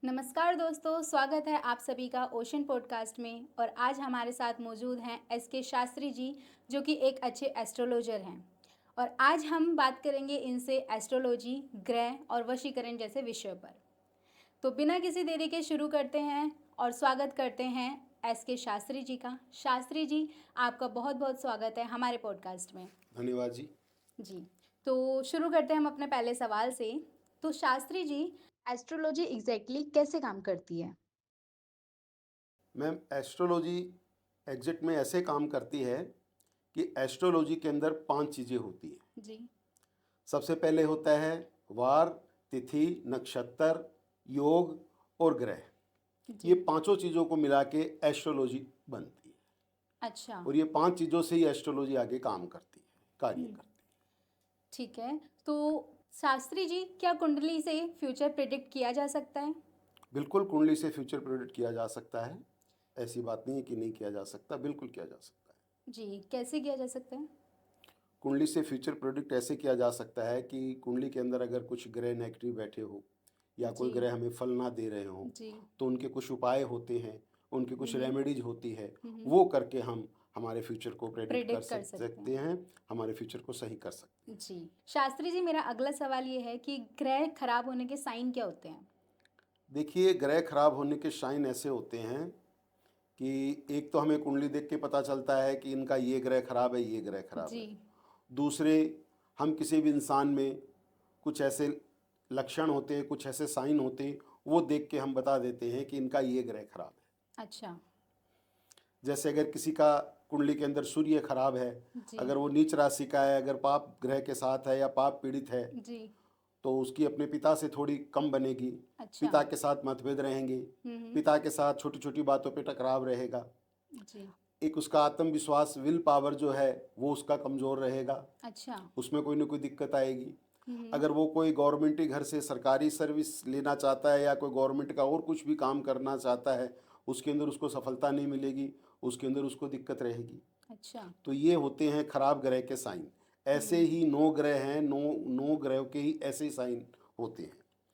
नमस्कार दोस्तों, स्वागत है आप सभी का ओशन पॉडकास्ट में। और आज हमारे साथ मौजूद हैं एस.के. शास्त्री जी, जो कि एक अच्छे एस्ट्रोलॉजर हैं। और आज हम बात करेंगे इनसे एस्ट्रोलॉजी, ग्रह और वशीकरण जैसे विषयों पर। तो बिना किसी देरी के शुरू करते हैं और स्वागत करते हैं एस.के. शास्त्री जी का। शास्त्री जी, आपका बहुत बहुत स्वागत है हमारे पॉडकास्ट में। धन्यवाद जी। जी, तो शुरू करते हैं हम अपने पहले सवाल से। तो शास्त्री जी, एस्ट्रोलॉजी एग्जैक्टली कैसे काम करती है? मैम, एस्ट्रोलॉजी एग्जैक्ट में ऐसे काम करती है कि एस्ट्रोलॉजी के अंदर 5 चीज़ें होती हैं। जी। सबसे पहले होता है वार, तिथि, नक्षत्र, योग और ग्रह। जी। ये पांचों चीज़ों को मिला के एस्ट्रोलॉजी बनती है अच्छा। और ये 5 चीज़ों से ही एस्ट्रोलॉजी आगे काम करती है, कार्य हम्म, करती ठीक है। तो शास्त्री जी, क्या कुंडली से फ्यूचर प्रिडिक्ट किया जा सकता है? है। बिल्कुल कुंडली से फ्यूचर प्रेडिक्ट किया जा सकता है। ऐसी बात नहीं है कि नहीं किया जा सकता, बिल्कुल किया जा सकता है। जी, कैसे किया जा सकता है? कुंडली से फ्यूचर प्रेडिक्ट ऐसे किया जा सकता है कि कुंडली के अंदर अगर कुछ ग्रह नेगेटिव बैठे हो या कोई जी। ग्रह हमें फल ना दे रहे हो, जी। तो उनके कुछ उपाय होते हैं, उनकी कुछ हम्म। रेमेडीज होती है। हम्म। वो करके हम हमारे फ्यूचर को प्रेडिक्ट कर प्रिडिक्ट कर सकते हैं। सकते हैं, हमारे फ्यूचर को सही कर सकते हैं। जी। शास्त्री जी, मेरा अगला सवाल ये है कि ग्रह खराब होने के साइन क्या होते हैं? देखिए, ग्रह खराब होने के साइन ऐसे होते हैं कि एक तो हमें कुंडली देख के पता चलता है कि इनका ये ग्रह खराब है, ये ग्रह खराब जी। है। दूसरे, हम किसी भी इंसान में कुछ ऐसे लक्षण होते हैं, कुछ ऐसे साइन होते हैं, वो देख के हम बता देते हैं कि इनका ये ग्रह खराब है। अच्छा। जैसे अगर किसी का कुंडली के अंदर सूर्य खराब है, जी। अगर वो नीच राशि का है, अगर पाप ग्रह के साथ है या पाप पीड़ित है, जी। तो उसकी अपने पिता से थोड़ी कम बनेगी। अच्छा। पिता के साथ मतभेद रहेंगे, हम्म। पिता के साथ छोटी छोटी बातों पे टकराव रहेगा। जी। एक उसका आत्मविश्वास, विल पावर जो है वो उसका कमज़ोर रहेगा, अच्छा। उसमें कोई ना कोई दिक्कत आएगी। हम्म। अगर वो कोई गवर्नमेंट घर से सरकारी सर्विस लेना चाहता है या कोई गवर्नमेंट का और कुछ भी काम करना चाहता है, उसके अंदर उसको सफलता नहीं मिलेगी, उसके अंदर उसको दिक्कत रहेगी। अच्छा। तो ये होते हैं खराब ग्रह के साइन। ऐसे हम्म। ही 9 ग्रह हैं, 9 ग्रहों के ही ऐसे ही साइन होते हैं,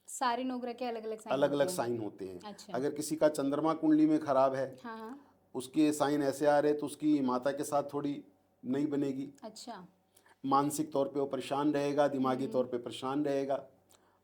सारे 9 ग्रह के अलग अलग साइन अलग होते अलग हैं? साइन होते हैं। अच्छा। अगर किसी का चंद्रमा कुंडली में खराब है, हाँ हाँ। उसके साइन ऐसे आ रहे, तो उसकी माता के साथ थोड़ी नहीं बनेगी। अच्छा। मानसिक तौर पे वो परेशान रहेगा, दिमागी हम्म। तौर पे परेशान रहेगा,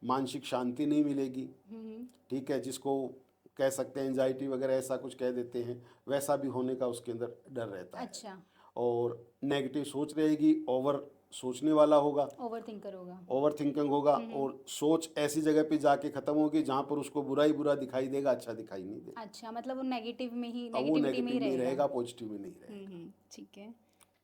मानसिक शांति नहीं मिलेगी। हम्म। ठीक है, जिसको कह सकते हैं एंजाइटी वगैरह, ऐसा कुछ कह देते हैं, वैसा भी होने का उसके अंदर डर रहता है। अच्छा। और नेगेटिव सोच रहेगी, ओवर सोचने वाला होगा, ओवर थिंकर होगा। ओवर थिंकिंग होगा, हम्म। और सोच ऐसी जगह पे जाके ख़त्म होगी जहाँ पर उसको बुरा ही बुरा दिखाई देगा, अच्छा दिखाई नहीं देगा। अच्छा, मतलब वो नेगेटिव में ही, अब वो नेगेटिविटी में ही नेगेटिव में ही रहेगा। रहेगा, पॉजिटिव में नहीं रहेगा। ठीक है।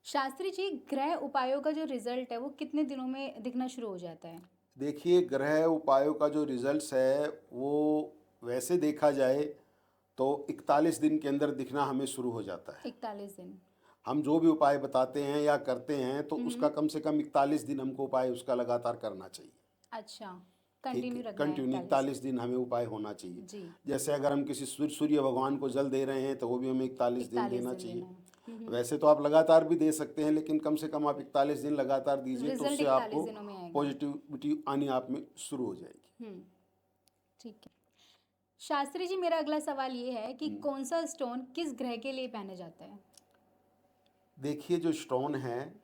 शास्त्री जी, ग्रह उपायों का जो रिजल्ट है वो कितने दिनों में दिखना शुरू हो जाता है? देखिए, ग्रह उपायों का जो रिजल्ट्स है वो वैसे देखा जाए तो 41 दिन के अंदर दिखना हमें शुरू हो जाता है। 41 दिन? हम जो भी उपाय बताते हैं या करते हैं, तो उसका हम्म। कम से कम 41 दिन हमको उपाय उसका लगातार करना चाहिए। अच्छा, ठीक है, कंटिन्यू रखना है कंटिन्यू 41? 41 दिन हमें उपाय होना चाहिए। जी। जैसे अगर हम किसी सूर्य भगवान को जल दे रहे हैं, तो वो भी हमें 41 दिन 41 देना दिन चाहिए। देना है। वैसे तो आप लगातार भी दे सकते हैं, लेकिन कम से कम आप 41 दिन लगातार दीजिए, तो रिजल्ट उससे 41 आपको दिनों में आएगा? पॉजिटिविटी आनी आप में शुरू हो जाएगी। ठीक है। शास्त्री जी, मेरा अगला सवाल ये है कि हम्म। कौन सा स्टोन किस ग्रह के लिए पहना जाता है? देखिए, जो स्टोन है,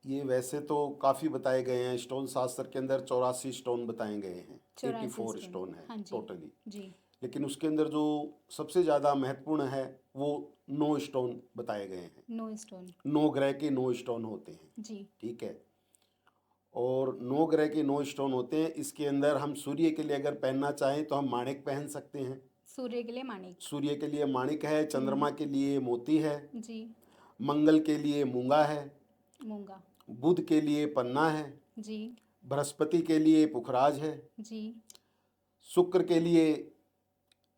ये वैसे तो काफ़ी बताए गए हैं। स्टोन शास्त्र के अंदर 84 स्टोन बताए गए हैं, 84 84 स्टोन? स्टोन है हाँ जी। टोटली। जी। लेकिन उसके अंदर जो सबसे ज़्यादा महत्वपूर्ण है, वो 9 स्टोन बताए गए हैं। 9 स्टोन? 9 ग्रह के 9 स्टोन होते हैं। जी। ठीक है, और 9 ग्रह के 9 स्टोन होते हैं। इसके अंदर हम सूर्य के लिए अगर पहनना चाहें तो हम माणिक पहन सकते हैं। सूर्य के लिए माणिक? सूर्य के लिए माणिक है, हम्म। चंद्रमा के लिए मोती है, जी। मंगल के लिए मूंगा है, मूंगा? बुध के लिए पन्ना है, जी। बृहस्पति के लिए पुखराज है, जी। शुक्र के लिए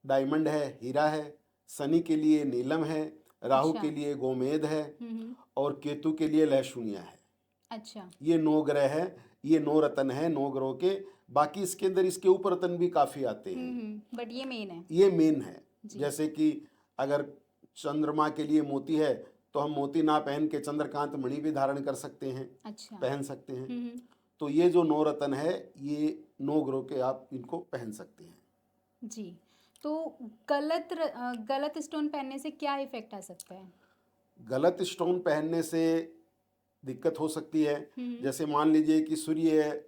डायमंड है, हीरा है, शनि के लिए नीलम है, राहु अच्छा। के लिए गोमेद है, हम्म। और केतु के लिए लहसुनिया है। अच्छा। ये 9 ग्रह है, ये 9 रत्न है 9 ग्रहों के। बाकी इसके अंदर इसके ऊपर रत्न भी काफ़ी आते हैं, बट ये मेन है? ये मेन है। जी। जैसे कि अगर चंद्रमा के लिए मोती है, तो हम मोती ना पहन के चंद्रकांत मणि भी धारण कर सकते हैं, अच्छा। पहन सकते हैं। हम्म। तो ये जो 9 रत्न है, ये 9 ग्रहों के आप इनको पहन सकते हैं। जी। तो गलत स्टोन पहनने से क्या इफ़ेक्ट आ सकता है? गलत स्टोन पहनने से दिक्कत हो सकती है। हुँ। जैसे मान लीजिए कि सूर्य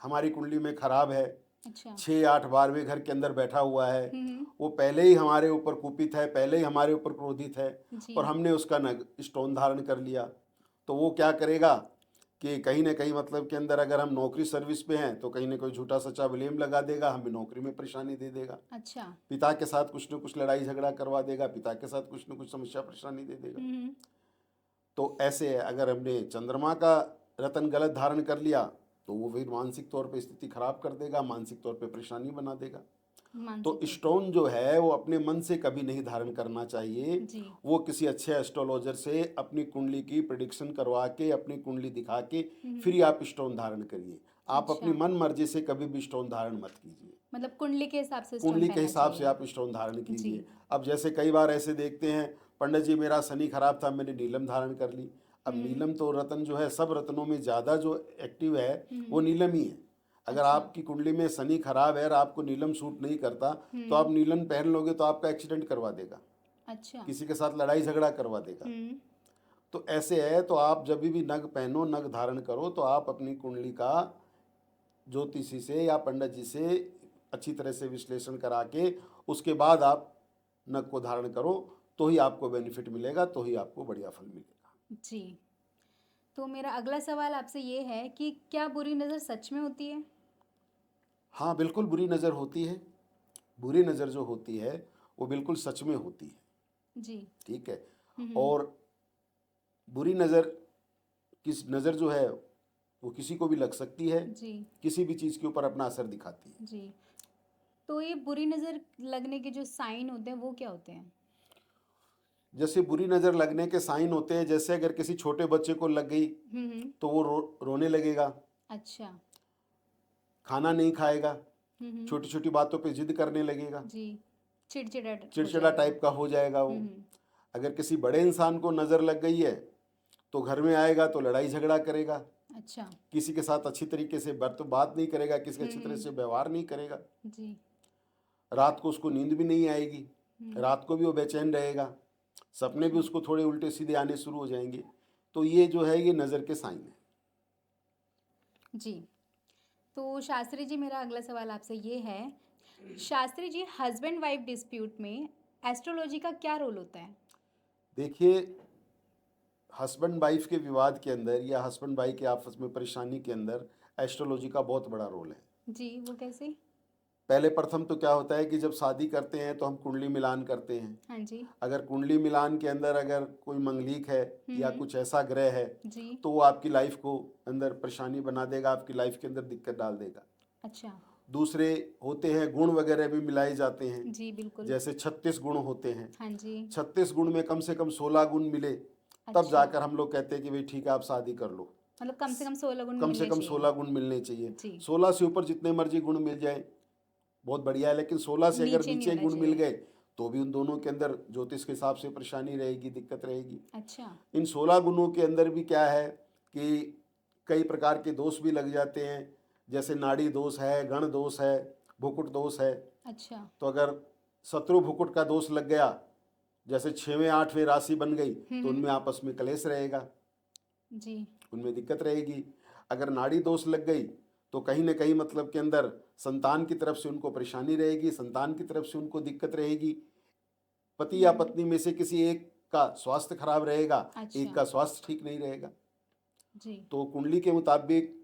हमारी कुंडली में खराब है, अच्छा। 6-8 12वें घर के अंदर बैठा हुआ है, हुँ। वो पहले ही हमारे ऊपर कुपित है, पहले ही हमारे ऊपर क्रोधित है जी। और हमने उसका नग स्टोन धारण कर लिया, तो वो क्या करेगा कि कहीं न कहीं मतलब के अंदर अगर हम नौकरी सर्विस पे हैं, तो कहीं न कहीं झूठा सच्चा ब्लेम लगा देगा, हमें नौकरी में परेशानी दे देगा। अच्छा। पिता के साथ कुछ न कुछ लड़ाई झगड़ा करवा देगा, पिता के साथ कुछ न कुछ समस्या परेशानी दे देगा। हुँ। तो ऐसे है, अगर हमने चंद्रमा का रत्न गलत धारण कर लिया, तो वो फिर मानसिक तौर पे स्थिति खराब कर देगा, मानसिक तौर पे परेशानी बना देगा। तो मानसिक तौर पे। स्टोन जो है वो अपने मन से कभी नहीं धारण करना चाहिए। जी। वो किसी अच्छे एस्ट्रोलॉजर से अपनी कुंडली की प्रिडिक्शन करवा के, अपनी कुंडली दिखा के फिर ही आप स्टोन धारण करिए। आप अपनी अच्छा। मन मर्जी से कभी भी स्टोन धारण मत कीजिए। मतलब कुंडली के हिसाब से स्टोन कुंडली के पहनना हिसाब से चाहिए। आप स्टोन धारण जी। कीजिए। अब जैसे कई बार ऐसे देखते हैं, पंडित जी मेरा शनि खराब था, मैंने नीलम धारण कर ली। अब हुँ। नीलम तो रत्न जो है, सब रत्नों में ज़्यादा जो एक्टिव है वो हुँ। नीलम ही है। अगर अच्छा। आपकी कुंडली में शनि खराब है और आपको नीलम सूट नहीं करता, तो हुँ। आप नीलम पहन लोगे तो आपका एक्सीडेंट करवा देगा, अच्छा। किसी के साथ लड़ाई झगड़ा करवा देगा। हुँ। तो ऐसे है, तो आप जब भी नग पहनो, नग धारण करो, तो आप अपनी कुंडली का ज्योतिषी से या पंडित जी से अच्छी तरह से विश्लेषण करा के उसके बाद आप नग को धारण करो, तो ही आपको बेनिफिट मिलेगा, तो ही आपको बढ़िया फल मिलेगा। जी। तो मेरा अगला सवाल आपसे ये है कि क्या बुरी नज़र सच में होती है? हाँ, बिल्कुल बुरी नज़र होती है। बुरी नज़र जो होती है वो बिल्कुल सच में होती है। जी। ठीक है। हुँ, हुँ। और बुरी नज़र किस नज़र जो है वो किसी को भी लग सकती है, जी। किसी भी चीज़ के ऊपर अपना असर दिखाती है। जी। तो ये बुरी नज़र लगने के जो साइन होते हैं वो क्या होते हैं? जैसे बुरी नज़र लगने के साइन होते हैं, जैसे अगर किसी छोटे बच्चे को लग गई हुँ, हुँ। तो वो रोने लगेगा, अच्छा। खाना नहीं खाएगा, हुँ, हुँ। छोटी छोटी बातों पे जिद करने लगेगा, जी। चिड़चिड़ा हो चिड़चिड़ा जाएगा। टाइप का हो जाएगा हुँ, वो। हुँ। अगर किसी बड़े इंसान को नज़र लग गई है तो घर में आएगा तो लड़ाई झगड़ा करेगा, अच्छा। किसी के साथ अच्छी तरीके से बात नहीं करेगा, किसी के अच्छी तरह हुँ। से व्यवहार नहीं करेगा, जी। रात को उसको नींद भी नहीं आएगी, हुँ। रात को भी वो बेचैन रहेगा, सपने भी अच्छा। उसको थोड़े उल्टे सीधे आने शुरू हो जाएंगे। तो ये जो है ये नज़र के साइन है। जी। तो शास्त्री जी मेरा अगला सवाल आपसे ये है, Shastri ji husband wife dispute में एस्ट्रोलॉजी का क्या रोल होता है? देखिए, हस्बैंड वाइफ के विवाद के अंदर या हस्बैंड वाइफ के आपस में परेशानी के अंदर एस्ट्रोलॉजी का बहुत बड़ा रोल है। जी, वो कैसे? पहले प्रथम तो क्या होता है कि जब शादी करते हैं तो हम कुंडली मिलान करते हैं। हाँ जी। अगर कुंडली मिलान के अंदर अगर कोई मंगलिक है हुँ, या हुँ। कुछ ऐसा ग्रह है, जी। तो वो आपकी लाइफ को अंदर परेशानी बना देगा, आपकी लाइफ के अंदर दिक्कत डाल देगा। अच्छा। दूसरे होते हैं गुण वगैरह भी मिलाए जाते हैं, जी, बिल्कुल। जैसे 36 गुण होते हैं। हाँ जी। 36 गुण में कम से कम 16 गुण मिले, तब अच्छा। जाकर हम लोग कहते हैं कि भाई ठीक है आप शादी कर लो। मतलब कम से कम 16 गुण कम से मिलने कम चाहिए। 16 गुण मिलने चाहिए। जी। 16 से ऊपर जितने मर्जी गुण मिल जाए बहुत बढ़िया है, लेकिन 16 से अगर नीचे नहीं नीचे होना गुण मिल चाहिए। गए तो भी उन दोनों के अंदर ज्योतिष के हिसाब से परेशानी रहेगी, दिक्कत रहेगी। अच्छा। इन 16 गुणों के अंदर भी क्या है कि कई प्रकार के दोष भी लग जाते हैं, जैसे नाड़ी दोष है, गण दोष है, भुकुट दोष है। अच्छा। तो अगर शत्रु भुकुट का दोष लग गया, जैसे 6वें 8वें राशि बन गई, हुँ, तो हुँ। उनमें आपस में कलेश रहेगा, जी। उनमें दिक्कत रहेगी। अगर नाड़ी दोष लग गई तो कहीं ना कहीं मतलब के अंदर संतान की तरफ से उनको परेशानी रहेगी, संतान की तरफ से उनको दिक्कत रहेगी। पति हुँ, या हुँ। पत्नी में से किसी एक का स्वास्थ्य खराब रहेगा, एक अच्छा। का स्वास्थ्य ठीक नहीं रहेगा। जी। तो कुंडली के मुताबिक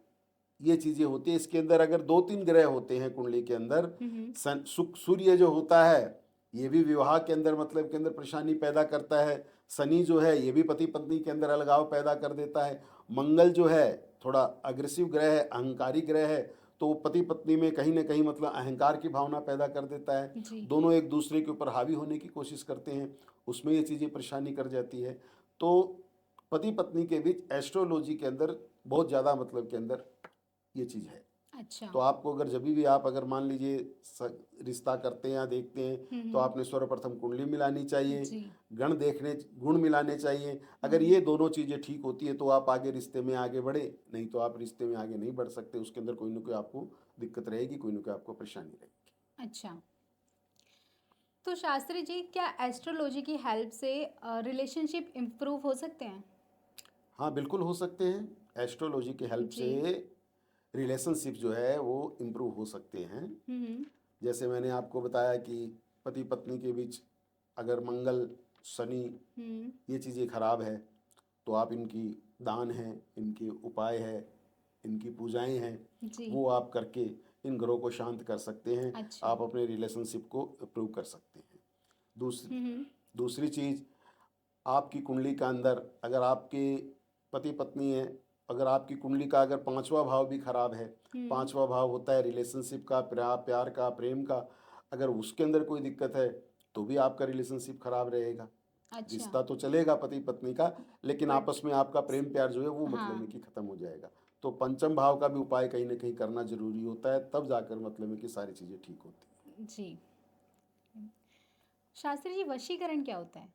ये चीज़ें होती है। इसके अंदर अगर 2-3 ग्रह होते हैं कुंडली के अंदर, हुँ, हुँ। सूर्य जो होता है ये भी विवाह के अंदर मतलब के अंदर परेशानी पैदा करता है। शनि जो है ये भी पति पत्नी के अंदर अलगाव पैदा कर देता है। मंगल जो है थोड़ा अग्रेसिव ग्रह है, अहंकारी ग्रह है, तो वो पति पत्नी में कहीं ना कहीं मतलब अहंकार की भावना पैदा कर देता है। जी। दोनों एक दूसरे के ऊपर हावी होने की कोशिश करते हैं, उसमें ये चीज़ें परेशानी कर जाती है। तो पति पत्नी के बीच एस्ट्रोलॉजी के अंदर बहुत ज़्यादा मतलब के अंदर ये चीज़ है। अच्छा। तो आपको अगर जभी भी आप अगर मान लीजिए रिश्ता करते हैं या देखते हुँ, हैं, तो हुँ। आपने सर्वप्रथम कुंडली मिलानी चाहिए, जी। गण देखने, गुण मिलाने चाहिए। हुँ, अगर हुँ। ये दोनों चीज़ें ठीक होती है तो आप आगे रिश्ते में आगे बढ़े, नहीं तो आप रिश्ते में आगे नहीं बढ़ सकते। उसके अंदर कोई ना कोई आपको दिक्कत रहेगी, कोई ना कोई आपको परेशानी रहेगी। अच्छा। तो शास्त्री जी, क्या एस्ट्रोलॉजी की हेल्प से रिलेशनशिप इम्प्रूव हो सकते हैं? हाँ, बिल्कुल हो सकते हैं। एस्ट्रोलॉजी की हेल्प जी। से रिलेशनशिप जो है वो इम्प्रूव हो सकते हैं। हम्म। जैसे मैंने आपको बताया कि पति पत्नी के बीच अगर मंगल, शनि हम्म। ये चीज़ें खराब है तो आप इनकी दान है, इनके उपाय है, इनकी पूजाएं हैं, जी। वो आप करके इन ग्रहों को शांत कर सकते हैं। अच्छा। आप अपने रिलेशनशिप को इम्प्रूव कर सकते हैं। दूसरी हम्म। दूसरी चीज़, आपकी कुंडली का अंदर अगर आपके पति पत्नी है, अगर आपकी कुंडली का अगर पांचवा भाव भी खराब है, हम्म। पांचवा भाव होता है रिलेशनशिप का, प्यार का, प्रेम का, अगर उसके अंदर कोई दिक्कत है तो भी आपका रिलेशनशिप खराब रहेगा। अच्छा। रिश्ता तो चलेगा पति पत्नी का, लेकिन बट आपस में आपका प्रेम प्यार जो है वो मतलब में हाँ। कि खत्म हो जाएगा। तो पंचम भाव का भी उपाय कहीं ना कहीं करना जरूरी होता है, तब जाकर मतलब में कि सारी चीज़ें ठीक होती जी। शास्त्री जी, वशीकरण क्या होता है?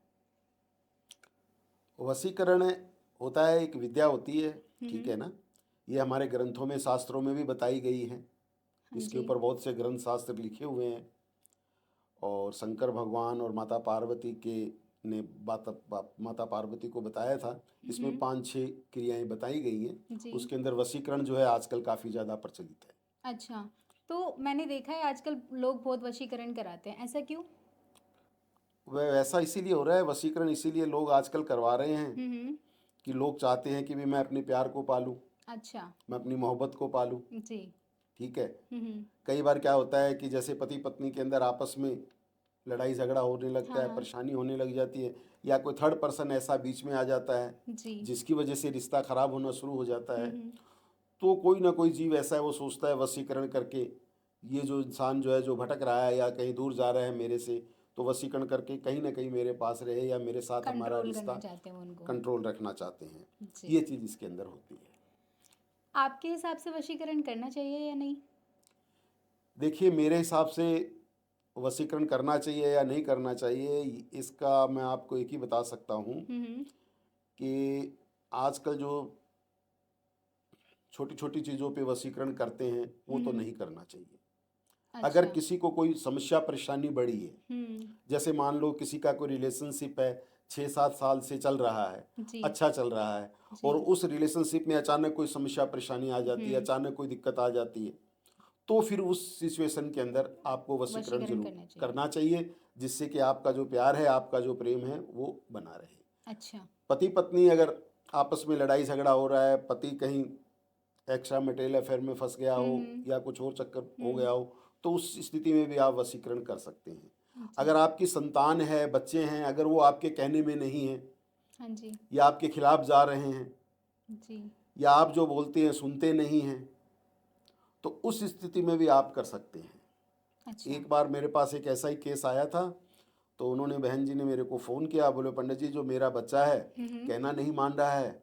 हैं। वशीकरण होता है, एक विद्या होती है, ठीक हम्म। है ना। ये हमारे ग्रंथों में, शास्त्रों में भी बताई गई है। हाँ इसके जी। ऊपर बहुत से ग्रंथ शास्त्र लिखे हुए हैं। और शंकर भगवान और माता पार्वती के ने माता पार्वती को बताया था। इसमें हम्म। 5-6 क्रियाएं बताई गई हैं। जी। उसके अंदर वशीकरण जो है आजकल काफ़ी ज़्यादा प्रचलित है। अच्छा। तो मैंने देखा है आजकल लोग बहुत वशीकरण कराते हैं, ऐसा क्यों? वह वैसा इसीलिए हो रहा है, वशीकरण इसीलिए लोग आजकल करवा रहे हैं हम्म। कि लोग चाहते हैं कि भी मैं अपने प्यार को पालूं, अच्छा। मैं अपनी मोहब्बत को पालूं। जी। ठीक है। हम्म। कई बार क्या होता है कि जैसे पति पत्नी के अंदर आपस में लड़ाई झगड़ा होने लगता हाँ है, हाँ। परेशानी होने लग जाती है, या कोई थर्ड पर्सन ऐसा बीच में आ जाता है जी। जिसकी वजह से रिश्ता खराब होना शुरू हो जाता है। हम्म। तो कोई ना कोई जीव ऐसा है, वो सोचता है वशीकरण करके ये जो इंसान जो है जो भटक रहा है या कहीं दूर जा रहा है मेरे से, तो वशीकरण करके कहीं ना कहीं मेरे पास रहे या मेरे साथ हमारा कंट्रोल रिश्ता करना चाहते हैं उनको। कंट्रोल रखना चाहते हैं। जी। ये चीज़ इसके अंदर होती है। आपके हिसाब से वशीकरण करना चाहिए या नहीं? देखिए, मेरे हिसाब से वशीकरण करना चाहिए या नहीं करना चाहिए, इसका मैं आपको एक ही बता सकता हूँ हम्म। कि आजकल जो छोटी छोटी चीज़ों पे वशीकरण करते हैं वो तो हम्म। नहीं करना चाहिए। अगर अच्छा। किसी को कोई समस्या परेशानी बड़ी है, हम्म। जैसे मान लो किसी का कोई रिलेशनशिप है, 6-7 साल से चल रहा है, जी। अच्छा चल रहा है, जी। और उस रिलेशनशिप में अचानक कोई समस्या परेशानी आ जाती है, हम्म। अचानक कोई दिक्कत आ जाती है, तो फिर उस सिचुएशन के अंदर आपको वशीकरण वशीकरण जरूर करना चाहिए। करना चाहिए, जिससे कि आपका जो प्यार है, आपका जो प्रेम है वो बना रहे। अच्छा। पति पत्नी अगर आपस में लड़ाई झगड़ा हो रहा है, पति कहीं एक्स्ट्रा मटेरियल अफेयर में फंस गया हो हम्म। या कुछ और चक्कर हो हम्म। गया हो, तो उस स्थिति में भी आप वशीकरण कर सकते हैं। जी। अगर आपकी संतान है, बच्चे हैं, अगर वो आपके कहने में नहीं हैं हाँ जी। या आपके खिलाफ जा रहे हैं जी। या आप जो बोलते हैं सुनते नहीं हैं, तो उस स्थिति में भी आप कर सकते हैं। अच्छा। एक बार मेरे पास एक ऐसा ही केस आया था, तो उन्होंने, बहन जी ने मेरे को फ़ोन किया, बोले पंडित जी जो मेरा बच्चा है हम्म। कहना नहीं मान रहा है,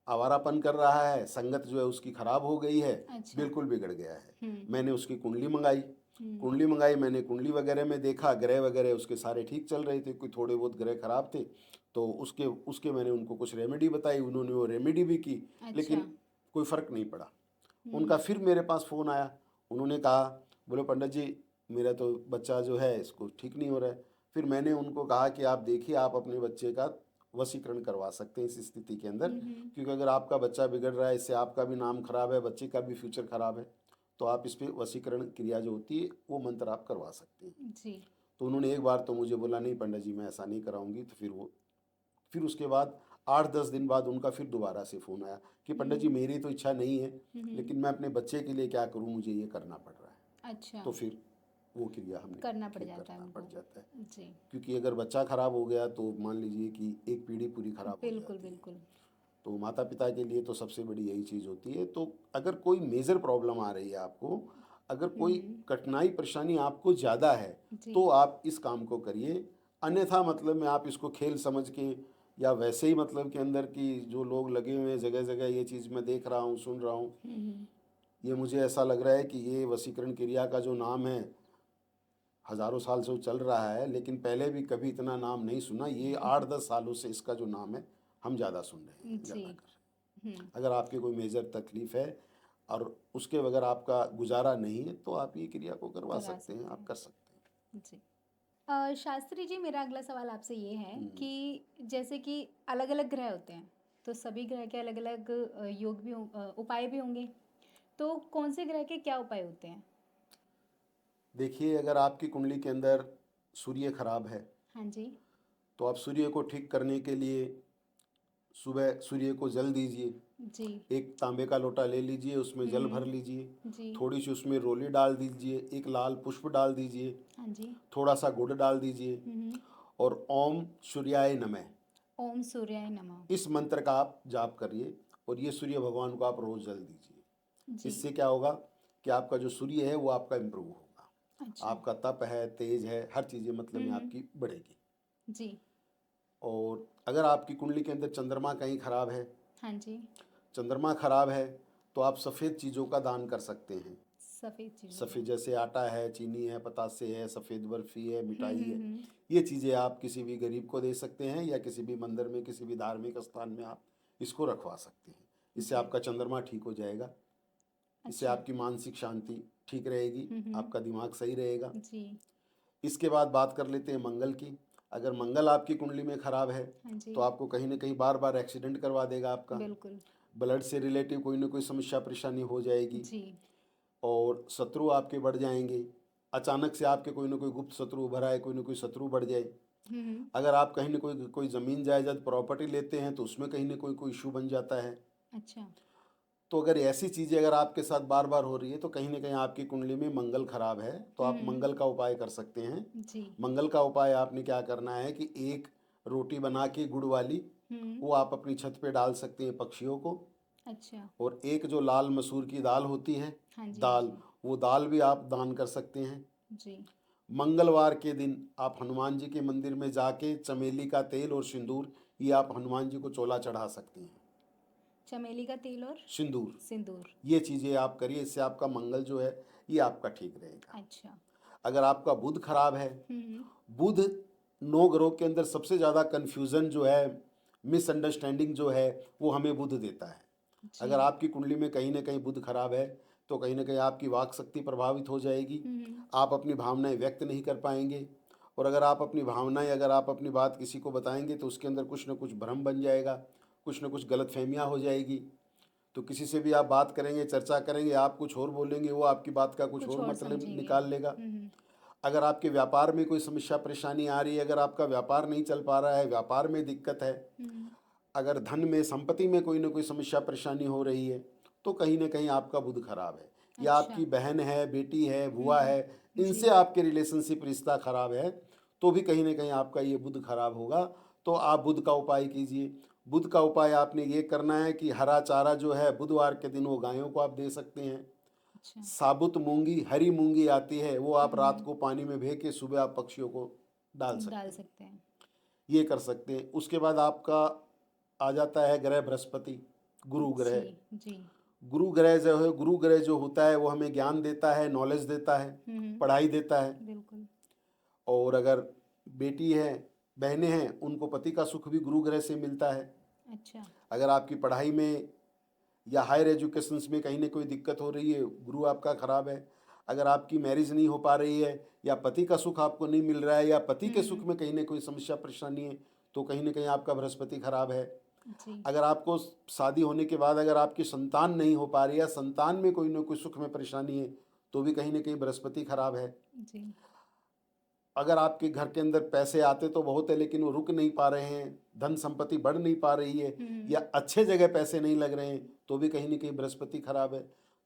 आवारापन कर रहा है, संगत जो है उसकी खराब हो गई है, अच्छा। बिल्कुल बिगड़ गया है। हम्म। मैंने उसकी कुंडली मंगाई, हम्म। कुंडली मंगाई, मैंने कुंडली वगैरह में देखा, ग्रह वगैरह उसके सारे ठीक चल रहे थे, कोई थोड़े बहुत ग्रह खराब थे, तो उसके उसके मैंने उनको कुछ रेमेडी बताई, उन्होंने वो रेमेडी भी की, अच्छा। लेकिन कोई फ़र्क नहीं पड़ा। हम्म। उनका फिर मेरे पास फ़ोन आया, उन्होंने कहा, बोले पंडित जी मेरा तो बच्चा जो है इसको ठीक नहीं हो रहा है। फिर मैंने उनको कहा कि आप देखिए, आप अपने बच्चे का वशीकरण करवा सकते हैं इस स्थिति के अंदर, हम्म। क्योंकि अगर आपका बच्चा बिगड़ रहा है, इससे आपका भी नाम खराब है, बच्चे का भी फ्यूचर खराब है, तो आप इस पर वशीकरण क्रिया जो होती है वो मंत्र आप करवा सकते हैं। जी। तो उन्होंने एक बार तो मुझे बोला नहीं पंडित जी मैं ऐसा नहीं कराऊंगी, तो फिर उसके बाद 8-10 दिन बाद उनका फिर दोबारा से फ़ोन आया कि पंडित जी हम्म। मेरी तो इच्छा नहीं है, हम्म। लेकिन मैं अपने बच्चे के लिए क्या करूं, मुझे ये करना पड़ रहा है। अच्छा। तो फिर वो क्रिया हमने करना पड़ फिर जाता है करना पड़ उनको। जाता है, जी। क्योंकि अगर बच्चा खराब हो गया तो मान लीजिए कि एक पीढ़ी पूरी खराब हो बिल्कुल जाती है। बिल्कुल। तो माता पिता के लिए तो सबसे बड़ी यही चीज़ होती है। तो अगर कोई मेजर प्रॉब्लम आ रही है आपको, अगर कोई हम्म। कठिनाई परेशानी आपको ज़्यादा है, जी। तो आप इस काम को करिए। अन्यथा मतलब में आप इसको खेल समझ के या वैसे ही मतलब के अंदर की जो लोग लगे हुए हैं जगह जगह, ये चीज़ मैं देख रहा हूँ, सुन रहा हूँ, हम्म। ये मुझे ऐसा लग रहा है कि ये वशीकरण क्रिया का जो नाम है हज़ारों साल से वो चल रहा है, लेकिन पहले भी कभी इतना नाम नहीं सुना। ये 8-10 सालों से इसका जो नाम है हम ज़्यादा सुन रहे हैं, जी। ज़्यादा कर रहे हम्म। हैं। अगर आपकी कोई मेजर तकलीफ़ है और उसके बगैर आपका गुजारा नहीं है, तो आप ये क्रिया को करवा करा सकते हैं, सकते आप हैं। कर सकते हैं। जी। शास्त्री जी, मेरा अगला सवाल आपसे ये है हम्म, कि जैसे कि अलग-अलग ग्रह होते हैं, तो सभी ग्रह के अलग-अलग उपाय भी होंगे। तो कौन से ग्रह के क्या उपाय होते हैं? देखिए, अगर आपकी कुंडली के अंदर सूर्य खराब है हाँ जी। तो आप सूर्य को ठीक करने के लिए सुबह सूर्य को जल दीजिए। जी। एक तांबे का लोटा ले लीजिए, उसमें जल भर लीजिए, जी। थोड़ी सी उसमें रोली डाल दीजिए, एक लाल पुष्प डाल दीजिए, हाँ जी। थोड़ा सा गुड़ डाल दीजिए हुँ। और ओम सूर्याय नमः ओम सूर्याय नमः। इस मंत्र का आप जाप करिए और ये सूर्य भगवान को आप रोज जल दीजिए। जी। इससे क्या होगा कि आपका जो सूर्य है वो आपका इम्प्रूव होगा, अच्छा। आपका तप है, तेज है, हर चीज़ें मतलब में हुँ। आपकी बढ़ेगी। जी। और अगर आपकी कुंडली के अंदर चंद्रमा कहीं खराब है, हाँ जी। चंद्रमा खराब है तो आप सफ़ेद चीज़ों का दान कर सकते हैं। सफ़ेद चीज़ों का। सफ़ेद जैसे आटा है, चीनी है, पतासे है, सफ़ेद बर्फ़ी है, मिठाई है, हुँ। ये चीज़ें आप किसी भी गरीब को दे सकते हैं या किसी भी मंदिर में, किसी भी धार्मिक स्थान में आप इसको रखवा सकते हैं। इससे जी। आपका चंद्रमा ठीक हो जाएगा, इससे अच्छा। आपकी मानसिक शांति ठीक रहेगी, हुँ। आपका दिमाग सही रहेगा। जी। इसके बाद बात कर लेते हैं मंगल की। अगर मंगल आपकी कुंडली में खराब है हाँ जी। तो आपको कहीं न कहीं बार-बार एक्सीडेंट करवा देगा आपका। बिल्कुल। ब्लड से रिलेटिव कोई न कोई समस्या परेशानी हो जाएगी जी। और शत्रु आपके बढ़ जाएँगे। अचानक से आपके कोई न कोई गुप्त शत्रु उभर आए, कोई न कोई शत्रु बढ़ जाए। हुँ। अगर आप कहीं न कोई कोई ज़मीन जायदाद प्रॉपर्टी लेते हैं तो उसमें कहीं न कोई इश्यू बन जाता है। अच्छा। तो अगर ऐसी चीज़ें अगर आपके साथ बार-बार हो रही है तो कहीं न कहीं आपकी कुंडली में मंगल खराब है, तो आप हुँ। मंगल का उपाय कर सकते हैं। जी। मंगल का उपाय आपने क्या करना है कि एक रोटी बना के गुड़ वाली, हुँ। वो आप अपनी छत पे डाल सकते हैं पक्षियों को। अच्छा। और एक जो लाल मसूर की दाल होती है, हाँ जी, हाँ दाल, जी। वो दाल भी आप दान कर सकते हैं। जी। मंगलवार के दिन आप हनुमान जी के मंदिर में जाके चमेली का तेल और सिंदूर ये आप हनुमान जी को चोला चढ़ा सकते हैं। चमेली का तेल और सिंदूर, सिंदूर। ये चीज़ें आप करिए, इससे आपका मंगल जो है ये आपका ठीक रहेगा। अच्छा। अगर आपका बुध खराब है, हुँ। बुध 9 ग्रहों के अंदर सबसे ज़्यादा कन्फ्यूज़न जो है, मिसअंडरस्टैंडिंग जो है, वो हमें बुध देता है। अगर जी। आपकी कुंडली में कहीं न कहीं बुध खराब है, तो कहीं न कहीं आपकी वाक शक्ति प्रभावित हो जाएगी। हुँ। आप अपनी भावनाएँ व्यक्त नहीं कर पाएँगे और अगर आप अपनी भावनाएँ अगर आप अपनी बात किसी को बताएँगे तो उसके अंदर कुछ न कुछ भ्रम बन जाएगा, कुछ न कुछ गलतफ़हमियाँ हो जाएगी। तो किसी से भी आप बात करेंगे, चर्चा करेंगे, आप कुछ और बोलेंगे, वो आपकी बात का कुछ कुछ और और मतलब समझेंगे। निकाल लेगा। हुँ। अगर आपके व्यापार में कोई समस्या परेशानी आ रही है, अगर आपका व्यापार नहीं चल पा रहा है, व्यापार में दिक्कत है, हुँ। अगर धन में, संपत्ति में कोई न कोई समस्या परेशानी हो रही है, तो कहीं न कहीं आपका बुध खराब है या अच्छा। आपकी बहन है, बेटी है, बुआ हुँ। है, जी। इनसे आपके रिलेशनशिप रिश्ता खराब है, तो भी कहीं न कहीं आपका ये बुध खराब होगा। तो आप बुध का उपाय कीजिए। बुध का उपाय आपने ये करना है कि हरा चारा जो है बुधवार के दिन वो गायों को आप दे सकते हैं। अच्छा। साबुत मूँगी, हरी मूँगी आती है, वो आप रात हुँ। को पानी में भे के सुबह आप पक्षियों को डाल डाल सकते हैं। सकते हैं। ये कर सकते हैं। उसके बाद आपका आ जाता है ग्रह बृहस्पति, गुरु जी। ग्रह। जी। गुरु ग्रह जो है, गुरु ग्रह जो होता है वो हमें ज्ञान देता है, नॉलेज देता है, हुँ। पढ़ाई देता है। बिल्कुल। और अगर बेटी है, बहनें हैं, उनको पति का सुख भी गुरु ग्रह से मिलता है। अच्छा। अगर आपकी पढ़ाई में या हायर एजुकेशंस में कहीं न कोई दिक्कत हो रही है, गुरु आपका खराब है। अगर आपकी मैरिज नहीं हो पा रही है या पति का सुख आपको नहीं मिल रहा है या पति के सुख हुँ। में कहीं न कोई समस्या परेशानी है, तो कहीं न कहीं आपका बृहस्पति खराब है। जी। अगर आपको शादी होने के बाद अगर आपकी संतान नहीं हो पा रही है, संतान में कोई न कोई सुख में परेशानी है, तो भी कहीं न कहीं बृहस्पति खराब है। जी। अगर आपके घर के अंदर पैसे आते तो बहुत है लेकिन वो रुक नहीं पा रहे हैं, धन संपत्ति बढ़ नहीं पा रही है हुँ। या अच्छे जगह पैसे नहीं लग रहे हैं, तो भी कहीं न कहीं बृहस्पति खराब है।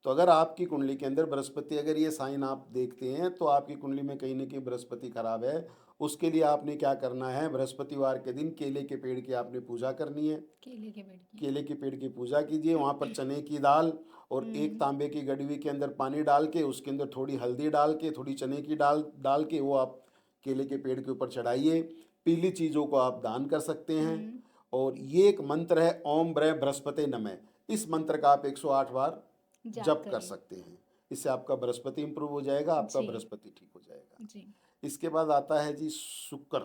तो अगर आपकी कुंडली के अंदर बृहस्पति अगर ये साइन आप देखते हैं तो आपकी कुंडली में कहीं न कहीं बृहस्पति खराब है। उसके लिए आपने क्या करना है, बृहस्पतिवार के दिन केले के पेड़ की आपने पूजा करनी है। केले के पेड़ की। केले के पेड़ की पूजा कीजिए, वहाँ पर चने की दाल और एक हुँ। तांबे की गड़वी के अंदर पानी डाल के उसके अंदर थोड़ी हल्दी डाल के, थोड़ी चने की डाल डाल के वो आप केले के पेड़ के ऊपर चढ़ाइए। पीली चीज़ों को आप दान कर सकते हैं हुँ। और ये एक मंत्र है ओम ब्रह बृहस्पति नमः। इस मंत्र का आप 108 बार जाप जप कर करें। सकते हैं। इससे आपका बृहस्पति इंप्रूव हो जाएगा, आपका जी। बृहस्पति ठीक हो जाएगा। जी। इसके बाद आता है जी शुक्र।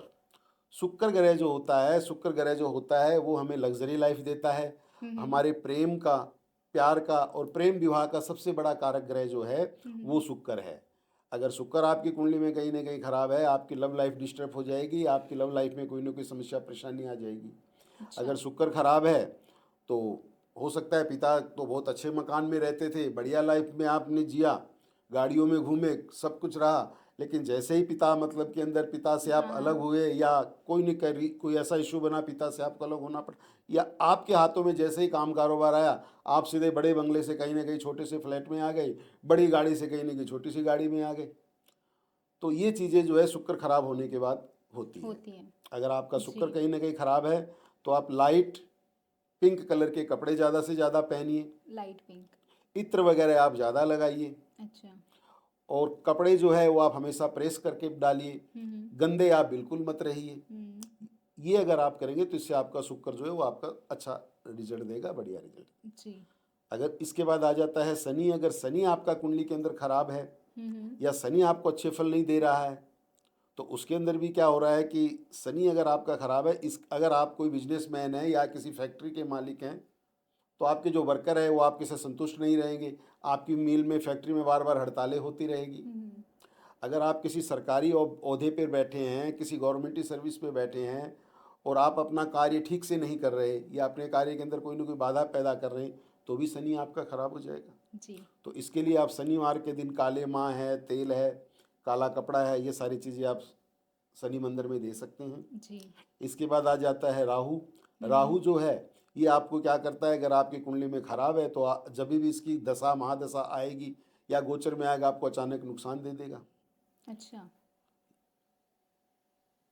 शुक्र ग्रह जो होता है, शुक्र ग्रह जो होता है वो हमें लग्जरी लाइफ देता है। हुँ। हमारे प्रेम का, प्यार का और प्रेम विवाह का सबसे बड़ा कारक ग्रह जो है हुँ। वो शुक्र है। अगर शुक्र आपकी कुंडली में कहीं ना कहीं खराब है, आपकी लव लाइफ डिस्टर्ब हो जाएगी, आपकी लव लाइफ में कोई ना कोई समस्या परेशानी आ जाएगी। अच्छा। अगर शुक्र खराब है तो हो सकता है पिता तो बहुत अच्छे मकान में रहते थे, बढ़िया लाइफ में आपने जिया, गाड़ियों में घूमे, सब कुछ रहा, लेकिन जैसे ही पिता मतलब के अंदर पिता से आप हाँ अलग हाँ। हुए या कोई नहीं करी, कोई ऐसा इशू बना पिता से आपको अलग होना पड़ा, या आपके हाथों में जैसे ही काम कारोबार आया, आप सीधे बड़े बंगले से कहीं ना कहीं छोटे से फ्लैट में आ गए, बड़ी गाड़ी से कहीं ना कहीं छोटी सी गाड़ी में आ गए। तो ये चीज़ें जो है शुक्र खराब होने के बाद होती है। होती है। अगर आपका शुक्र जी। कहीं ना कहीं खराब है तो आप लाइट पिंक कलर के कपड़े ज़्यादा से ज़्यादा पहनिए, लाइट पिंक। इत्र वगैरह आप ज़्यादा लगाइए, अच्छा। और कपड़े जो है वो आप हमेशा प्रेस करके डालिए, हम्म। गंदे आप बिल्कुल मत रहिए। हम्म। ये अगर आप करेंगे तो इससे आपका शुक्र जो है वो आपका अच्छा रिजल्ट देगा, बढ़िया रिजल्ट। जी। अगर इसके बाद आ जाता है शनि, अगर शनि आपका कुंडली के अंदर खराब है हम्म। या शनि आपको अच्छे फल नहीं दे रहा है, तो उसके अंदर भी क्या हो रहा है कि शनि अगर आपका खराब है, इस अगर आप कोई बिजनेसमैन है या किसी फैक्ट्री के मालिक हैं, तो आपके जो वर्कर है वो आपके से संतुष्ट नहीं रहेंगे, आपकी मिल में फैक्ट्री में बार बार हड़तालें होती रहेगी। हम्म। अगर आप किसी सरकारी ओहदे पर बैठे हैं, किसी गवर्नमेंट सर्विस पे बैठे हैं, और आप अपना कार्य ठीक से नहीं कर रहे या अपने कार्य के अंदर कोई ना कोई बाधा पैदा कर रहे हैं, तो भी शनि आपका खराब हो जाएगा। जी। तो इसके लिए आप शनिवार के दिन काले माँ है, तेल है, काला कपड़ा है, ये सारी चीज़ें आप शनि मंदिर में दे सकते हैं। जी। इसके बाद आ जाता है राहु। हम्म। राहु जो है ये आपको क्या करता है, अगर आपकी कुंडली में खराब है तो जब भी इसकी दशा महादशा आएगी या गोचर में आएगा, आपको अचानक नुकसान दे देगा। अच्छा।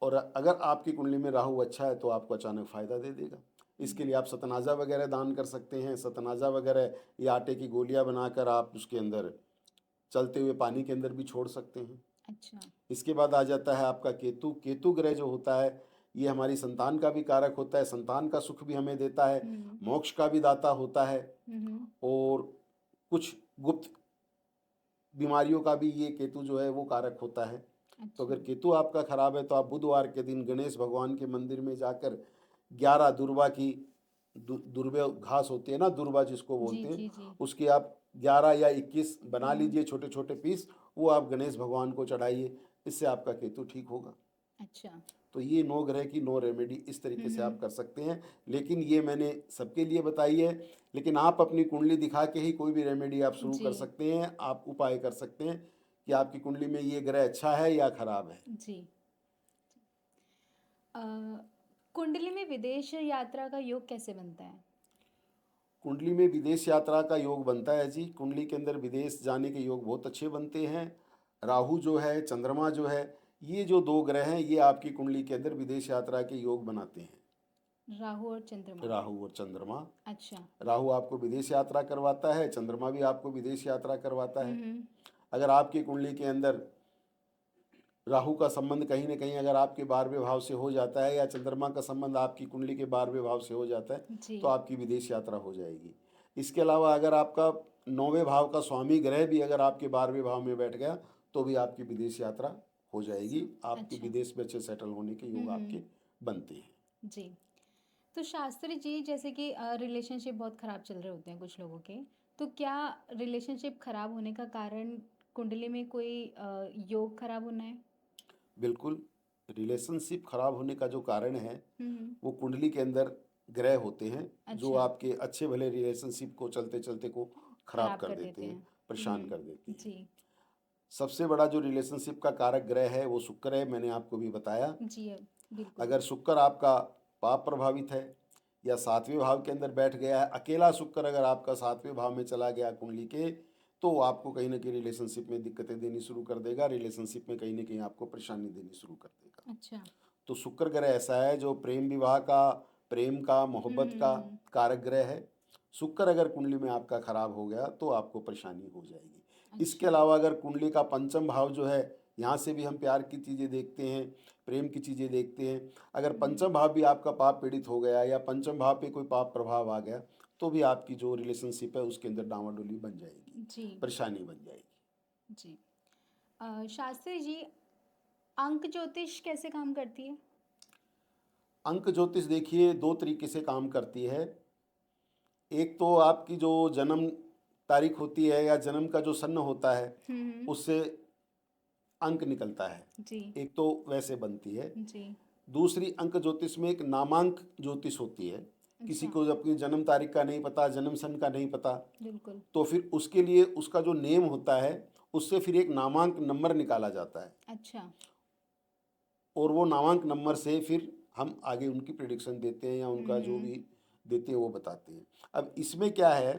और अगर आपकी कुंडली में राहु अच्छा है तो आपको अचानक फायदा दे देगा। इसके लिए आप सतनाजा वगैरह दान कर सकते हैं, सतनाजा वगैरह या आटे की गोलियां बनाकर आप उसके अंदर चलते हुए पानी के अंदर भी छोड़ सकते हैं। अच्छा। इसके बाद आ जाता है आपका केतु। केतु ग्रह जो होता है ये हमारी संतान का भी कारक होता है, संतान का सुख भी हमें देता है, हम्म। मोक्ष का भी दाता होता है, हम्म। और कुछ गुप्त बीमारियों का भी ये केतु जो है वो कारक होता है। तो अच्छा। अगर केतु आपका खराब है तो आप बुधवार के दिन गणेश भगवान के मंदिर में जाकर 11 दुर्वा की दुर्वा घास होती है ना, दुर्वा जिसको जी बोलते हैं, जी जी। उसके आप 11 या 21 बना हम्म। लीजिए छोटे छोटे पीस, वो आप गणेश भगवान को चढ़ाइए, इससे आपका केतु ठीक होगा। अच्छा। तो ये 9 ग्रह की 9 रेमेडी इस तरीके से हम्म। आप कर सकते हैं, लेकिन ये मैंने सबके लिए बताई है, लेकिन आप अपनी कुंडली दिखा के ही कोई भी रेमेडी आप शुरू जी। कर सकते हैं, आप उपाय कर सकते हैं कि आपकी कुंडली में ये ग्रह अच्छा है या खराब है। जी। अ, कुंडली में विदेश यात्रा का योग कैसे बनता है? कुंडली में विदेश यात्रा का योग बनता है जी, कुंडली के अंदर विदेश जाने के योग बहुत अच्छे बनते हैं। राहु जो है, चंद्रमा जो है, ये जो 2 ग्रह हैं ये आपकी कुंडली के अंदर विदेश यात्रा के योग बनाते हैं। राहु और चंद्रमा। राहु और चंद्रमा। अच्छा। राहु आपको विदेश यात्रा करवाता है, चंद्रमा भी आपको विदेश यात्रा करवाता है। हम्म। अगर आपकी कुंडली के अंदर राहु का संबंध कहीं ना कहीं अगर आपके 12वें भाव से हो जाता है या चंद्रमा का संबंध आपकी कुंडली के 12वें भाव से हो जाता है, जी। तो आपकी विदेश यात्रा हो जाएगी। इसके अलावा अगर आपका 9वें भाव का स्वामी ग्रह भी अगर आपके 12वें भाव में बैठ गया तो भी आपकी विदेश यात्रा हो जाएगी, आपकी अच्छा। विदेश में अच्छे सेटल होने के योग हम्म। आपके बनते हैं। जी। तो शास्त्री जी, जैसे कि रिलेशनशिप बहुत खराब चल रहे होते हैं कुछ लोगों के, तो क्या रिलेशनशिप खराब होने का कारण कुंडली में कोई योग खराब होना है? बिल्कुल, रिलेशनशिप खराब होने का जो कारण है हम्म। वो कुंडली के अंदर ग्रह होते हैं जो अच्छा। आपके अच्छे भले रिलेशनशिप को चलते चलते को खराब खराब कर कर देते देते हैं, हैं। परेशान कर देते हैं। जी। सबसे बड़ा जो रिलेशनशिप का कारक ग्रह है वो शुक्र है, मैंने आपको भी बताया। जी बिल्कुल। अगर शुक्र आपका पाप प्रभावित है या 7वें भाव के अंदर बैठ गया है, अकेला शुक्र अगर आपका 7वें भाव में चला गया कुंडली के, तो आपको कहीं ना कहीं रिलेशनशिप में दिक्कतें देनी शुरू कर देगा, रिलेशनशिप में कहीं ना कहीं आपको परेशानी देनी शुरू कर देगा। अच्छा। तो शुक्र ग्रह ऐसा है जो प्रेम विवाह का, प्रेम का, मोहब्बत का कारक ग्रह है। शुक्र अगर कुंडली में आपका खराब हो गया तो आपको परेशानी हो जाएगी। इसके अच्छा। अलावा अगर कुंडली का पंचम भाव जो है, यहाँ से भी हम प्यार की चीज़ें देखते हैं, प्रेम की चीज़ें देखते हैं। अगर पंचम भाव भी आपका पाप पीड़ित हो गया या पंचम भाव पे कोई पाप प्रभाव आ गया, तो भी आपकी जो रिलेशनशिप है उसके अंदर डामाडोली बन जाएगी, जी। परेशानी बन जाएगी। जी। शास्त्री जी, अंक ज्योतिष कैसे काम करती है? अंक ज्योतिष देखिए 2 तरीके से काम करती है। एक तो आपकी जो जन्म तारीख होती है या जन्म का जो सन होता है हम्म। उससे अंक निकलता है। जी एक तो वैसे बनती है, जी। दूसरी अंक ज्योतिष में एक नामांक ज्योतिष होती है। किसी अच्छा। को अपनी जन्म तारीख का नहीं पता, जन्म सन का नहीं पता, बिल्कुल। तो फिर उसके लिए उसका जो नेम होता है उससे फिर एक नामांक नंबर निकाला जाता है, अच्छा। और वो नामांक नंबर से फिर हम आगे उनकी प्रिडिक्शन देते हैं या उनका जो हम्म। भी देते हैं वो बताते हैं। अब इसमें क्या है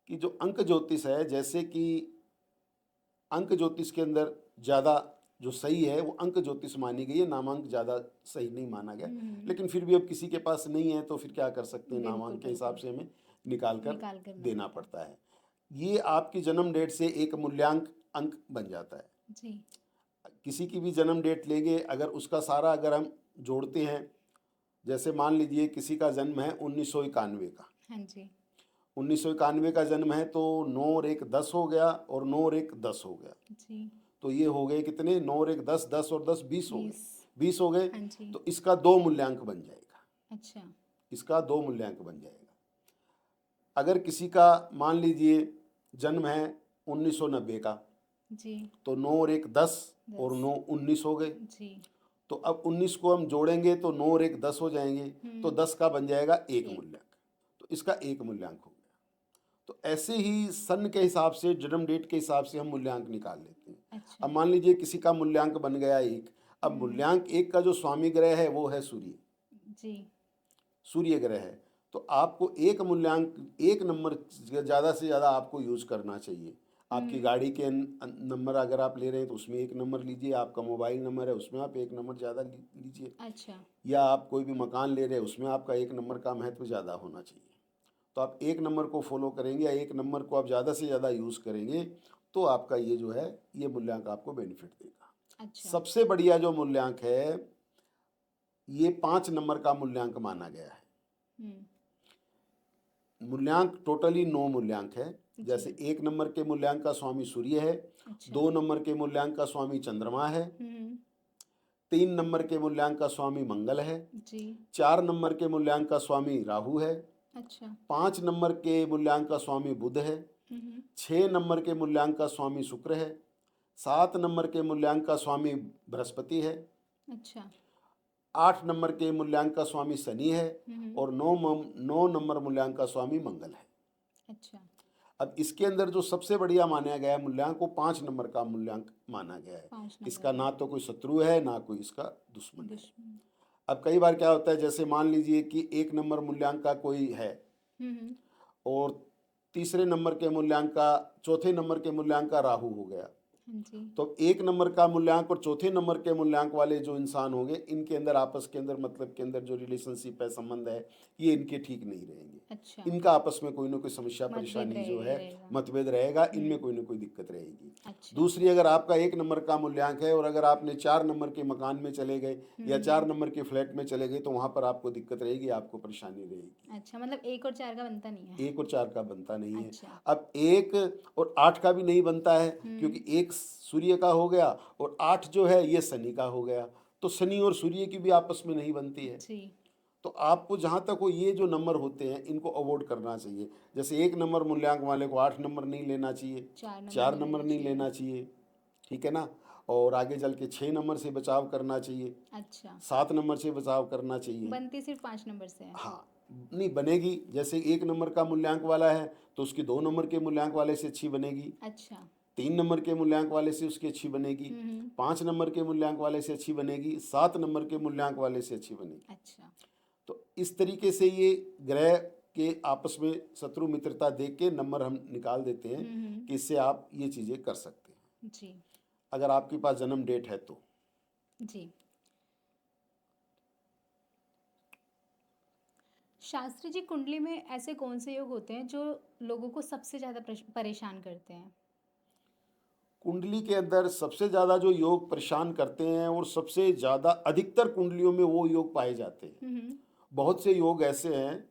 कि जो अंक ज्योतिष है, जैसे कि अंक ज्योतिष के अंदर ज़्यादा जो सही है वो अंक ज्योतिष मानी गई है, नामांक ज़्यादा सही नहीं माना गया। हम्म। लेकिन फिर भी अब किसी के पास नहीं है तो फिर क्या कर सकते हैं, बिल्कुल नामांक के हिसाब बिल्कुल। से हमें निकाल कर निकाल करना देना पड़ता पड़ता है। ये आपकी जन्म डेट से एक मूल्यांक अंक बन जाता है। है। जी। किसी की भी जन्म डेट लेंगे, अगर उसका सारा अगर हम जोड़ते हैं, जैसे मान लीजिए किसी का जन्म है 1991 का, हाँ जी। 1991 का जन्म है तो 9 और 1 10 हो गया, और 9 और 1 10 हो गया, जी। तो ये हो गए कितने, 9 और 1 10, 10 और 10 20 हो गए, 20। 20 हो गए। हाँ जी। तो इसका 2 मूल्यांक बन जाएगा, अच्छा। इसका 2 मूल्यांक बन जाएगा। अगर किसी का मान लीजिए जन्म है 1990 का, जी। तो 9 और 1 10 और 10। 9 19 हो गए। जी। तो अब 19 को हम जोड़ेंगे तो 9 और 1 10 हो जाएंगे, तो 10 का बन जाएगा एक एक। मूल्यांक, तो इसका एक मूल्यांक हो गया। तो ऐसे ही सन के हिसाब से, जन्म डेट के हिसाब से हम मूल्यांक निकाल लेते हैं। अच्छा। अब मान लीजिए किसी का मूल्यांक बन गया एक, अब मूल्यांक एक का जो स्वामी ग्रह है वो है सूर्य, जी। सूर्य ग्रह है। तो आपको एक मूल्यांक, एक नंबर ज़्यादा से ज़्यादा आपको यूज करना चाहिए। आपकी गाड़ी के नंबर अगर आप ले रहे हैं तो उसमें एक नंबर लीजिए, आपका मोबाइल नंबर है उसमें आप एक नंबर ज़्यादा लीजिए, अच्छा। या आप कोई भी मकान ले रहे हैं उसमें आपका एक नंबर का महत्व ज़्यादा होना चाहिए। तो आप एक नंबर को फॉलो करेंगे या एक नंबर को आप ज़्यादा से ज़्यादा यूज़ करेंगे तो आपका ये जो है ये मूल्यांक आपको बेनिफिट देगा। अच्छा। सबसे बढ़िया जो मूल्यांक है ये 5 नंबर का मूल्यांक माना गया है। हम्म। मूल्यांक टोटली 9 मूल्यांक है। जैसे जी। 1 नंबर के मूल्यांक का स्वामी सूर्य है, अच्छा। 2 नंबर के मूल्यांक का स्वामी चंद्रमा है, हम्म। 3 नंबर के मूल्यांक का स्वामी मंगल है, जी। 4 नंबर के मूल्यांक का स्वामी राहु है, अच्छा। 5 नंबर के मूल्यांक का स्वामी बुध है, हम्म। 6 नंबर के मूल्यांक का स्वामी शुक्र है, 7 नंबर के मूल्यांक का स्वामी बृहस्पति है, अच्छा। 8 नंबर के मूल्यांक का स्वामी शनि है, हम्म। और 9 नंबर मूल्यांक का स्वामी मंगल है। अच्छा। अब इसके अंदर जो सबसे बढ़िया माना गया है मूल्यांक, वो 5 नंबर का मूल्यांक माना गया है। 5 नंबर इसका का। ना तो कोई शत्रु है ना कोई इसका दुश्मन है। दुश्मन। अब कई बार क्या होता है, जैसे मान लीजिए कि 1 नंबर मूल्यांक का कोई है, हम्म। और तीसरे नंबर के मूल्यांक का, चौथे नंबर के मूल्यांक का राहु हो गया, हाँ जी। तो 1 नंबर का मूल्यांक और चौथे नंबर के मूल्यांक वाले जो इंसान होंगे, इनके अंदर आपस के अंदर मतलब के अंदर जो रिलेशनशिप है, संबंध है, ये इनके ठीक नहीं रहेंगे। अच्छा। इनका आपस में कोई ना कोई समस्या मतभेद परेशानी जो रहेगा ही है, रहेगा। मतभेद रहेगा, इनमें कोई ना कोई दिक्कत रहेगी। अच्छा। दूसरी, अगर आपका 1 नंबर का मूल्यांक है और अगर आपने 4 नंबर के मकान में चले गए या 4 नंबर के फ्लैट में चले गए, तो वहां पर आपको दिक्कत रहेगी, आपको परेशानी रहेगी। अच्छा, मतलब 1 और 4 का बनता नहीं है। 1 और 4 का बनता नहीं है। अच्छा। अब 1 और 8 का भी नहीं बनता है, क्योंकि 1 सूर्य का हो गया और 8 जो है ये शनि का हो गया, तो शनि और सूर्य की भी आपस में नहीं बनती है। जी। तो आपको जहाँ तक हो ये जो नंबर होते हैं इनको अवॉइड करना चाहिए। जैसे 1 नंबर मूल्यांक वाले को 8 नंबर नहीं लेना चाहिए, 4 नंबर 4 नहीं नंबर लेना नहीं चाहिए। लेना चाहिए, ठीक है ना। और आगे चल के 6 नंबर से बचाव करना चाहिए, अच्छा। 7 नंबर से बचाव करना चाहिए। बनती सिर्फ 5 नंबर से है। हाँ, नहीं बनेगी। जैसे 1 नंबर का मूल्यांक वाला है तो उसकी 2 नंबर के मूल्यांक वाले से अच्छी बनेगी, अच्छा। 3 नंबर के मूल्यांक वाले से उसकी अच्छी बनेगी, हम्म। 5 नंबर के मूल्यांक वाले से अच्छी बनेगी, 7 नंबर के मूल्यांक वाले से अच्छी बनेगी। अच्छा। तो इस तरीके से ये ग्रह के आपस में शत्रु मित्रता देख के नंबर हम निकाल देते हैं कि इससे आप ये चीज़ें कर सकते हैं, जी। अगर आपके पास जन्म डेट है तो। जी। शास्त्री जी, कुंडली में ऐसे कौन से योग होते हैं जो लोगों को सबसे ज़्यादा परेशान करते हैं? कुंडली के अंदर सबसे ज़्यादा जो योग परेशान करते हैं और सबसे ज़्यादा अधिकतर कुंडलियों में वो योग पाए जाते हैं। हम्म। बहुत से योग ऐसे हैं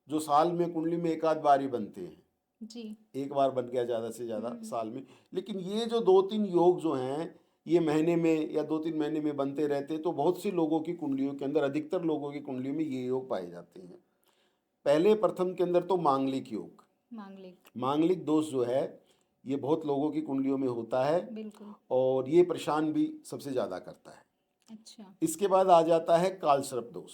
जो साल में कुंडली में एक आध बार ही बनते हैं, जी। एक बार बन गया ज़्यादा से ज़्यादा साल में। लेकिन ये जो 2-3 योग जो हैं ये महीने में या 2-3 महीने में बनते रहते हैं, तो बहुत सी लोगों की कुंडलियों के अंदर, अधिकतर लोगों की कुंडलियों में ये योग पाए जाते हैं। पहले प्रथम के अंदर तो मांगलिक योग, मांगलिक। मांगलिक दोष जो है ये बहुत लोगों की कुंडलियों में होता है बिल्कुल। और ये परेशान भी सबसे ज़्यादा करता है। अच्छा। इसके बाद आ जाता है कालसर्प दोष।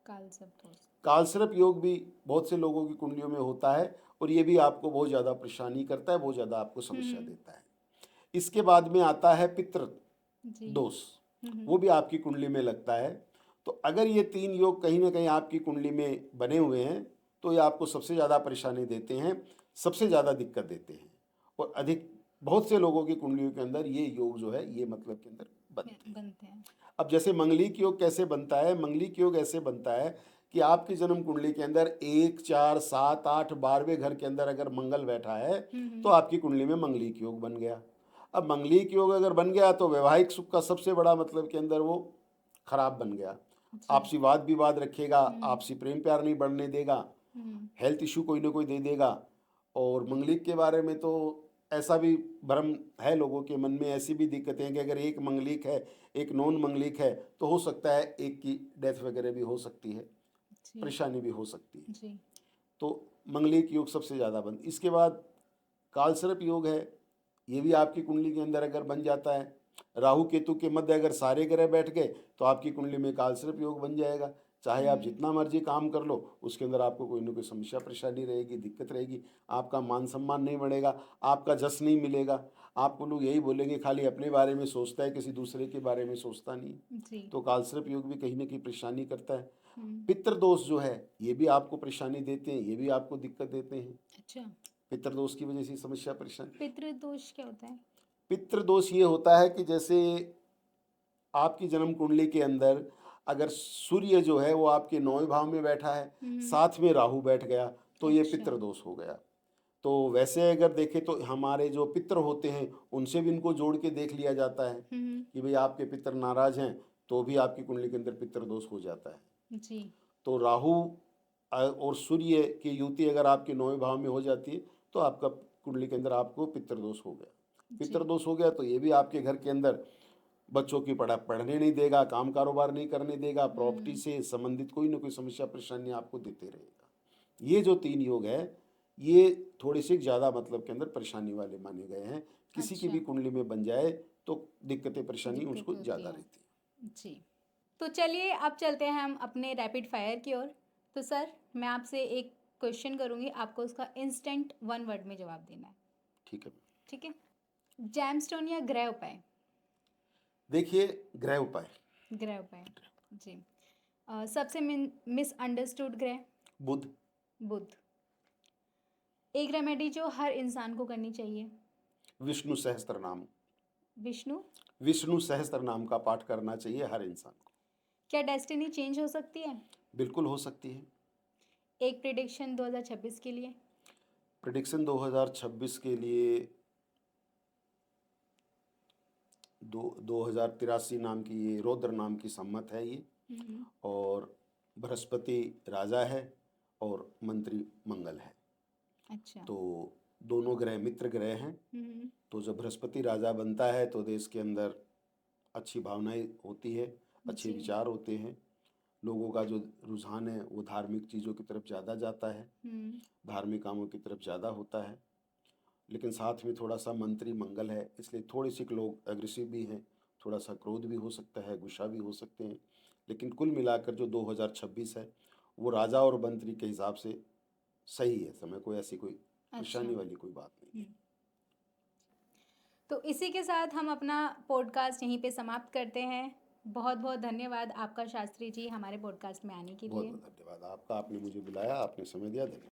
काल सब दोस्त। कालसर्प योग भी बहुत से लोगों की कुंडलियों में होता है और ये भी आपको बहुत ज़्यादा परेशानी करता है, बहुत ज़्यादा आपको समस्या देता है। इसके बाद में आता है पितृ जी। दोष, वो भी आपकी कुंडली में लगता है। तो अगर ये 3 योग कहीं ना कहीं आपकी कुंडली में बने हुए हैं तो ये आपको सबसे ज़्यादा परेशानी देते हैं, सबसे ज़्यादा दिक्कत देते हैं और अधिक बहुत से लोगों की कुंडलियों के अंदर ये योग जो है ये मतलब के अंदर बनते हैं। अब जैसे मंगलिक योग कैसे बनता है, मंगलिक योग ऐसे बनता है कि आपकी जन्म कुंडली के अंदर 1, 4, 7, 8, 12वें घर के अंदर अगर मंगल बैठा है तो आपकी कुंडली में मंगलिक योग बन गया। अब मंगलिक योग अगर बन गया तो वैवाहिक सुख का सबसे बड़ा मतलब के अंदर वो खराब बन गया। आपसी वाद विवाद रखेगा, आपसी प्रेम प्यार नहीं बढ़ने देगा, हेल्थ इशू कोई ना कोई दे देगा। और मंगलिक के बारे में तो ऐसा भी भ्रम है लोगों के मन में, ऐसी भी दिक्कतें हैं कि अगर एक मंगलिक है एक नॉन मंगलिक है तो हो सकता है एक की डेथ वगैरह भी हो सकती है, परेशानी भी हो सकती है जी। तो मंगलिक योग सबसे ज़्यादा बंद। इसके बाद कालसर्प योग है, ये भी आपकी कुंडली के अंदर अगर बन जाता है, राहु केतु के मध्य अगर सारे ग्रह बैठ गए तो आपकी कुंडली में कालसर्प योग बन जाएगा। चाहे आप जितना मर्जी काम कर लो उसके अंदर आपको कोई ना कोई समस्या परेशानी रहेगी, दिक्कत रहेगी, आपका मान सम्मान नहीं बढ़ेगा, आपका जस नहीं मिलेगा, आपको लोग यही बोलेंगे खाली अपने बारे में सोचता है, किसी दूसरे के बारे में सोचता नहीं। जी। तो कालसर्प योग भी कहीं ना कहीं परेशानी करता है। पितृदोष जो है ये भी आपको परेशानी देते हैं, ये भी आपको दिक्कत देते हैं। अच्छा। पितृदोष की वजह से समस्या परेशानी। पितृदोष क्या होता है? पितृदोष ये होता है कि जैसे आपकी जन्म कुंडली के अंदर अगर सूर्य जो है वो आपके 9वें भाव में बैठा है, साथ में राहु बैठ गया तो ये अच्छा। पितृदोष हो गया। तो वैसे अगर देखें तो हमारे जो पितृ होते हैं उनसे भी इनको जोड़ के देख लिया जाता है कि भाई आपके पितृ नाराज हैं तो भी आपकी कुंडली के अंदर पितृदोष हो जाता है। जी। तो राहु और सूर्य की युति अगर आपके 9वें भाव में हो जाती है तो आपका कुंडली के अंदर आपको पितृदोष हो गया। पितृदोष हो गया तो ये भी आपके घर के अंदर बच्चों की पढ़ने नहीं देगा, काम कारोबार नहीं करने देगा, प्रॉपर्टी से संबंधित कोई ना कोई समस्या परेशानी आपको देते रहेगा। ये जो 3 योग है ये थोड़े से ज़्यादा मतलब के अंदर परेशानी वाले माने गए हैं। किसी की भी कुंडली में बन जाए तो दिक्कतें परेशानी उसको ज़्यादा रहती है। जी। तो चलिए अब चलते हैं हम अपने रैपिड फायर की ओर। तो सर मैं आपसे एक क्वेश्चन करूँगी, आपको उसका इंस्टेंट 1 वर्ड में जवाब देना है। ठीक है। ठीक है। जैमस्टोन या ग्रह उपाय? देखिए ग्रह उपाय। ग्रह उपाय। जी। सबसे मिसअंडरस्टूड ग्रह? बुध। बुध। एक रेमेडी जो हर इंसान को करनी चाहिए? विष्णु सहस्त्र नाम। विष्णु। विष्णु सहस्त्र नाम का पाठ करना चाहिए हर इंसान को। क्या डेस्टिनी चेंज हो सकती है? बिल्कुल हो सकती है। एक प्रिडिक्शन 2026 के लिए? प्रिडिक्शन 2026 के लिए 2083 नाम की ये रौद्र नाम की सम्मत है ये, और बृहस्पति राजा है और मंत्री मंगल है। अच्छा। तो दोनों ग्रह मित्र ग्रह हैं। तो जब बृहस्पति राजा बनता है तो देश के अंदर अच्छी भावनाएं होती है, अच्छे विचार होते हैं, लोगों का जो रुझान है वो धार्मिक चीज़ों की तरफ ज़्यादा जाता है, धार्मिक कामों की तरफ ज़्यादा होता है। लेकिन साथ में थोड़ा सा मंत्री मंगल है इसलिए थोड़े से लोग एग्रेसिव भी हैं, थोड़ा सा क्रोध भी हो सकता है, गुस्सा भी हो सकते हैं। लेकिन कुल मिलाकर जो 2026 है वो राजा और मंत्री के हिसाब से सही है समय, कोई ऐसी कोई परेशानी वाली कोई बात नहीं है। तो इसी के साथ हम अपना पॉडकास्ट यहीं पे समाप्त करते हैं। बहुत बहुत धन्यवाद आपका शास्त्री जी हमारे पॉडकास्ट में आने के लिए। बहुत बहुत धन्यवाद आपका, आपने मुझे बुलाया, आपने समय दिया। धन्यवाद।